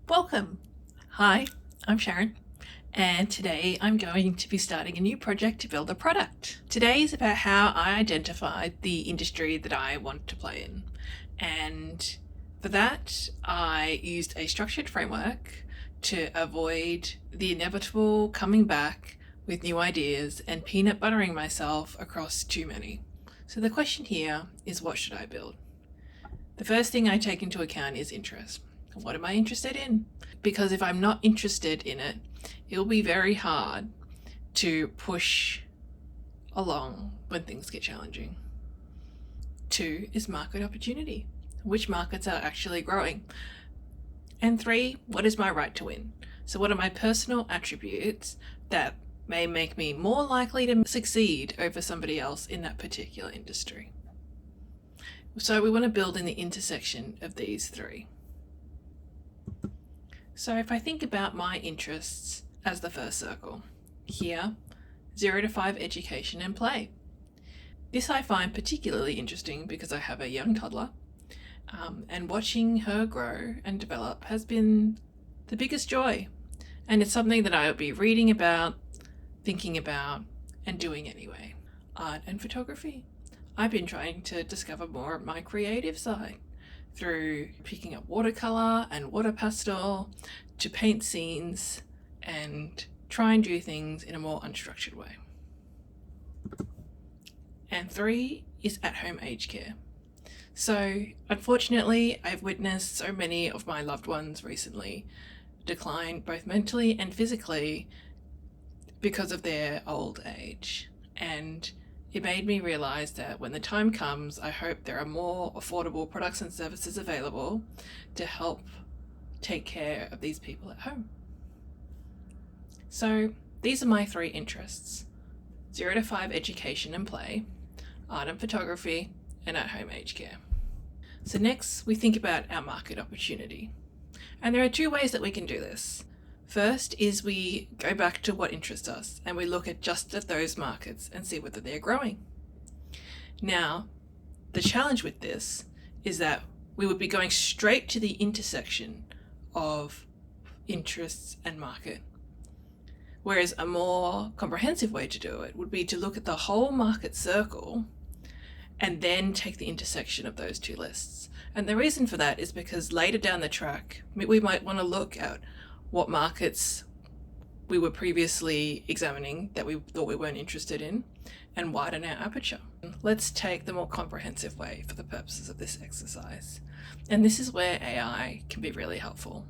Welcome! Hi, I'm Sharon, and today I'm going to be starting a new project to build a product. Today is about how I identified the industry that I want to play in, and for that I used a structured framework to avoid the inevitable coming back with new ideas and peanut buttering myself across too many. So the question here is, what should I build? The first thing I take into account is interest. What am I interested in? Because if I'm not interested in it, it'll be very hard to push along when things get challenging. 2 is market opportunity. Which markets are actually growing? And 3, what is my right to win? So what are my personal attributes that may make me more likely to succeed over somebody else in that particular industry? So we want to build in the intersection of these 3. So if I think about my interests as the first circle, here, 0 to 5 education and play. This I find particularly interesting because I have a young toddler, and watching her grow and develop has been the biggest joy. And it's something that I would be reading about, thinking about, and doing anyway. Art and photography. I've been trying to discover more of my creative side through picking up watercolor and water pastel to paint scenes and try and do things in a more unstructured way. And 3 is at-home aged care. So unfortunately, I've witnessed so many of my loved ones recently decline both mentally and physically because of their old age. And it made me realize that when the time comes, I hope there are more affordable products and services available to help take care of these people at home. So these are my 3 interests: 0 to 5 education and play, art and photography, and at-home aged care. So next we think about our market opportunity. And there are 2 ways that we can do this. First is we go back to what interests us and we look at just at those markets and see whether they're growing. Now, the challenge with this is that we would be going straight to the intersection of interests and market. Whereas a more comprehensive way to do it would be to look at the whole market circle and then take the intersection of those 2 lists. And the reason for that is because later down the track, we might want to look at what markets we were previously examining that we thought we weren't interested in and widen our aperture. Let's take the more comprehensive way for the purposes of this exercise. And this is where AI can be really helpful.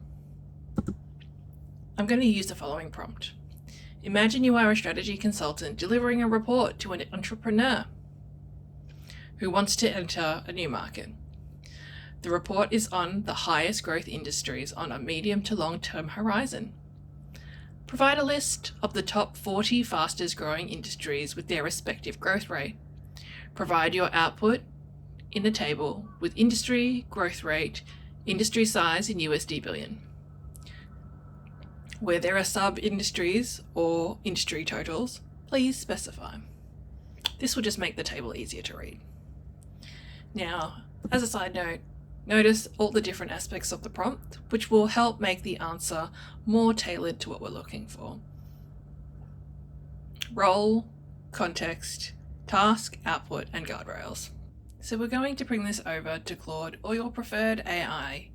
I'm going to use the following prompt. Imagine you are a strategy consultant delivering a report to an entrepreneur who wants to enter a new market. The report is on the highest growth industries on a medium to long-term horizon. Provide a list of the top 40 fastest growing industries with their respective growth rate. Provide your output in the table with industry, growth rate, industry size in USD billion. Where there are sub-industries or industry totals, please specify. This will just make the table easier to read. Now, as a side note, notice all the different aspects of the prompt, which will help make the answer more tailored to what we're looking for. Role, context, task, output, and guardrails. So we're going to bring this over to Claude or your preferred AI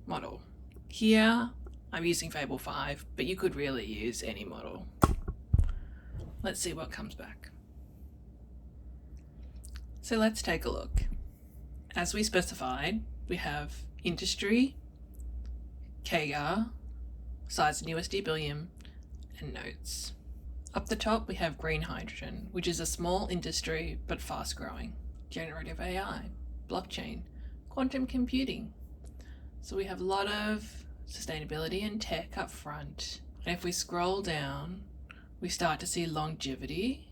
model. Here, I'm using Fable 5, but you could really use any model. Let's see what comes back. So let's take a look. As we specified, we have industry, CAGR, size in USD billion, and notes. Up the top, we have green hydrogen, which is a small industry but fast growing. Generative AI, blockchain, quantum computing. So we have a lot of sustainability and tech up front. And if we scroll down, we start to see longevity,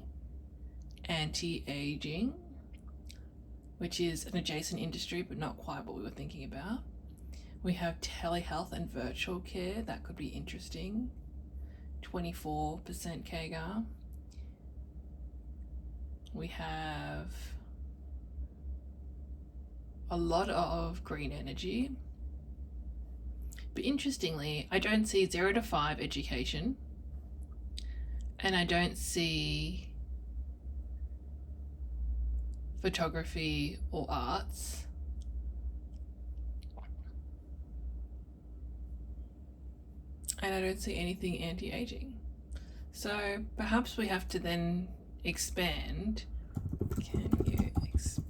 anti-aging, which is an adjacent industry but not quite what we were thinking about. We have telehealth and virtual care, that could be interesting. 24% CAGR. We have a lot of green energy, But interestingly, I don't see 0 to 5 education, and I don't see photography or arts. And I don't see anything anti-aging. So perhaps we have to then expand. Can you expand?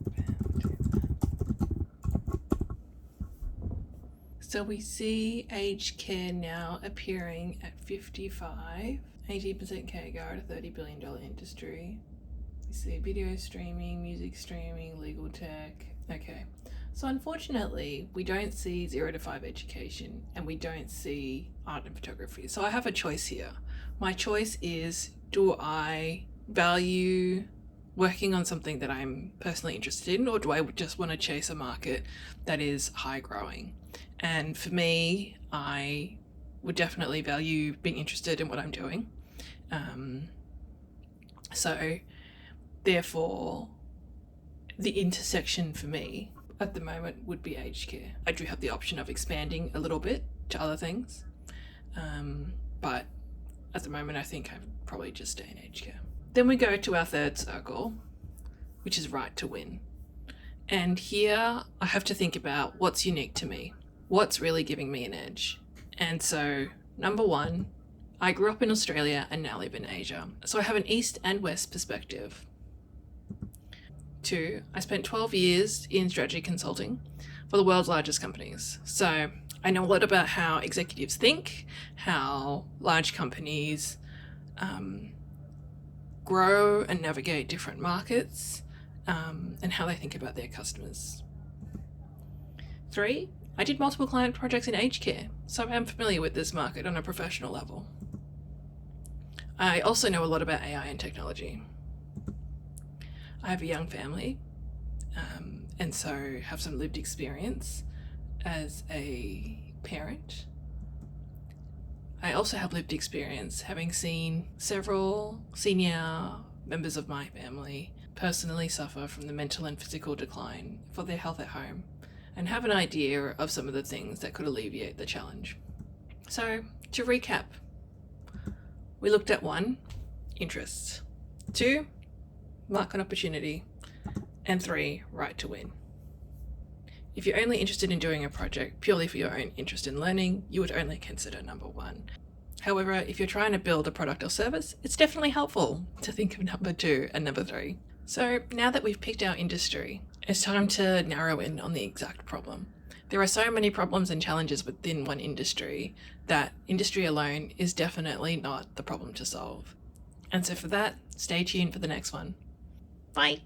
So we see aged care now appearing at 55, 80% CAGR at a $30 billion industry. You see video streaming, music streaming, legal tech. Okay. So unfortunately, we don't see 0 to 5 education, and we don't see art and photography. So I have a choice here. My choice is, do I value working on something that I'm personally interested in, or do I just want to chase a market that is high growing? And for me, I would definitely value being interested in what I'm doing. So therefore, the intersection for me at the moment would be aged care. I do have the option of expanding a little bit to other things, but at the moment I think I would probably just stay in aged care. Then we go to our third circle, which is right to win. And here I have to think about what's unique to me, what's really giving me an edge. And so, number one, I grew up in Australia and now live in Asia, so I have an East and West perspective. 2, I spent 12 years in strategy consulting for the world's largest companies. So I know a lot about how executives think, how large companies grow and navigate different markets, and how they think about their customers. 3, I did multiple client projects in aged care, so I'm familiar with this market on a professional level. I also know a lot about AI and technology. I have a young family, and so have some lived experience as a parent. I also have lived experience having seen several senior members of my family personally suffer from the mental and physical decline for their health at home, and have an idea of some of the things that could alleviate the challenge. So, to recap, we looked at 1, interests, 2, market opportunity, and 3, right to win. If you're only interested in doing a project purely for your own interest in learning, you would only consider number 1. However, if you're trying to build a product or service, it's definitely helpful to think of number 2 and number 3. So now that we've picked our industry, it's time to narrow in on the exact problem. There are so many problems and challenges within one industry that industry alone is definitely not the problem to solve. And so for that, stay tuned for the next one. Bye!